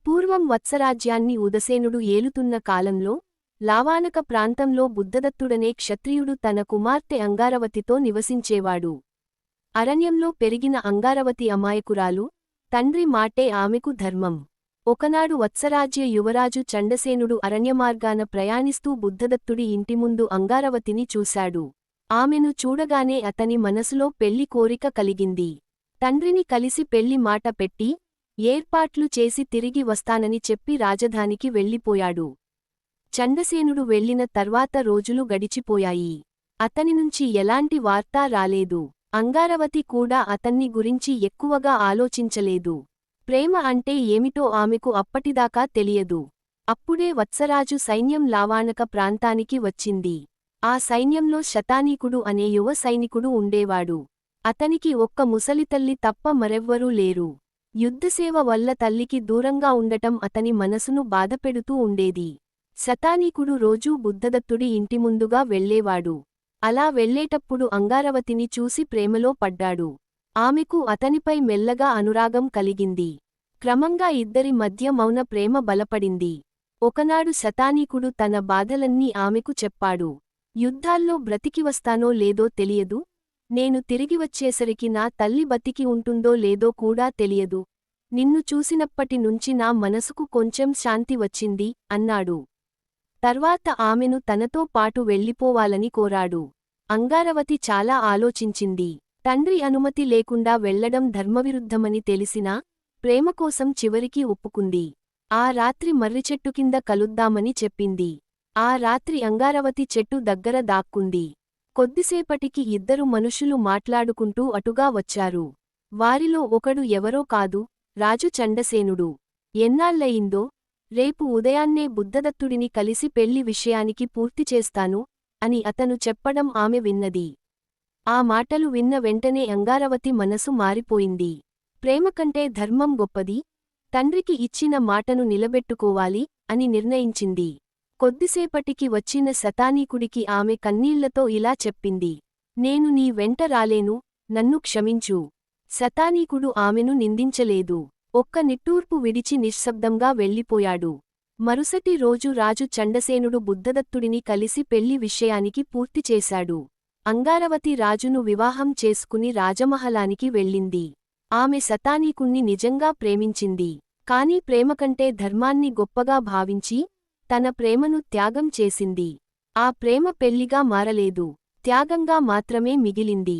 పూర్వం వత్సరాజ్యాన్ని ఉదసేనుడు ఏలుతున్న కాలంలో లావానక ప్రాంతంలో బుద్ధదత్తుడనే క్షత్రియుడు తన కుమార్తె అంగారవతితో నివసించేవాడు. అరణ్యంలో పెరిగిన అంగారవతి అమాయకురాలు, తండ్రి మాటే ఆమెకు ధర్మం. ఒకనాడు వత్సరాజ్య యువరాజు చండసేనుడు అరణ్యమార్గాన ప్రయాణిస్తూ బుద్ధదత్తుడి ఇంటి ముందు అంగారవతిని చూశాడు. ఆమెను చూడగానే అతని మనసులో పెళ్లి కోరిక కలిగింది. తండ్రిని కలిసి పెళ్లి మాట పెట్టి ఏర్పాట్లు చేసి తిరిగి వస్తానని చెప్పి రాజధానికి వెళ్ళిపోయాడు. చండసేనుడు వెళ్లిన తర్వాత రోజులు గడిచిపోయాయి. అతనినుంచి ఎలాంటి వార్తా రాలేదు. అంగారవతి కూడా అతన్ని గురించి ఎక్కువగా ఆలోచించలేదు. ప్రేమ అంటే ఏమిటో ఆమెకు అప్పటిదాకా తెలియదు. అప్పుడే వత్సరాజు సైన్యం లావానక ప్రాంతానికి వచ్చింది. ఆ సైన్యంలో శతానీకుడు అనే యువ సైనికుడు ఉండేవాడు. అతనికి ఒక్క ముసలితల్లి తప్ప మరెవ్వరూ లేరు. యుద్ధసేవ వల్ల తల్లికి దూరంగా ఉండటం అతని మనసును బాధపెడుతూ ఉండేది. శతానీకుడు రోజూ బుద్ధదత్తుడి ఇంటి ముందుగా వెళ్లేవాడు. అలా వెళ్లేటప్పుడు అంగారవతిని చూసి ప్రేమలో పడ్డాడు. ఆమెకు అతనిపై మెల్లగా అనురాగం కలిగింది. క్రమంగా ఇద్దరి మధ్య మౌన ప్రేమ బలపడింది. ఒకనాడు శతానీకుడు తన బాధలన్నీ ఆమెకు చెప్పాడు. యుద్ధాల్లో బ్రతికివస్తానో లేదో తెలియదు. నేను తిరిగివచ్చేసరికి నా తల్లి బతికి ఉంటుందో లేదో కూడా తెలియదు. నిన్ను చూసినప్పటి నుంచి నా మనసుకు కొంచెం శాంతి వచ్చింది అన్నాడు. తర్వాత ఆమెను తనతో పాటు వెళ్ళిపోవాలని కోరాడు. అంగారవతి చాలా ఆలోచించింది. తండ్రి అనుమతి లేకుండా వెళ్లడం ధర్మవిరుద్ధమని తెలిసినా ప్రేమకోసం చివరికి ఒప్పుకుంది. ఆ రాత్రి మర్రిచెట్టు కింద కలుద్దామని చెప్పింది. ఆ రాత్రి అంగారవతి చెట్టు దగ్గర దాక్కుంది. కొద్దిసేపటికి ఇద్దరు మనుషులు మాట్లాడుకుంటూ అటుగా వచ్చారు. వారిలో ఒకడు ఎవరో కాదు, రాజు చండసేనుడు. ఎన్నాళ్లయిందో, రేపు ఉదయాన్నే బుద్ధదత్తుడిని కలిసి పెళ్లి విషయానికి పూర్తి చేస్తాను అని అతను చెప్పడం ఆమె విన్నది. ఆ మాటలు విన్న వెంటనే అంగారవతి మనసు మారిపోయింది. ప్రేమకంటే ధర్మం గొప్పది, తండ్రికి ఇచ్చిన మాటను నిలబెట్టుకోవాలి అని నిర్ణయించింది. కొద్దిసేపటికి వచ్చిన శతానీకుడికి ఆమె కన్నీళ్లతో ఇలా చెప్పింది. నేను నీ వెంట రాలేను, నన్ను క్షమించు. శతానీకుడు ఆమెను నిందించలేదు. ఒక్క నిట్టూర్పు విడిచి నిశ్శబ్దంగా వెళ్ళిపోయాడు. మరుసటి రోజు రాజు చండసేనుడు బుద్ధదత్తుడిని కలిసి పెళ్లి విషయానికి పూర్తి చేశాడు. అంగారవతి రాజును వివాహం చేసుకుని రాజమహలానికి వెళ్ళింది. ఆమె శతానీకుణ్ణి నిజంగా ప్రేమించింది. కాని ప్రేమకంటే ధర్మాన్ని గొప్పగా భావించి తన ప్రేమను త్యాగం చేసింది. ఆ ప్రేమ పెళ్లిగా మారలేదు, త్యాగంగా మాత్రమే మిగిలింది.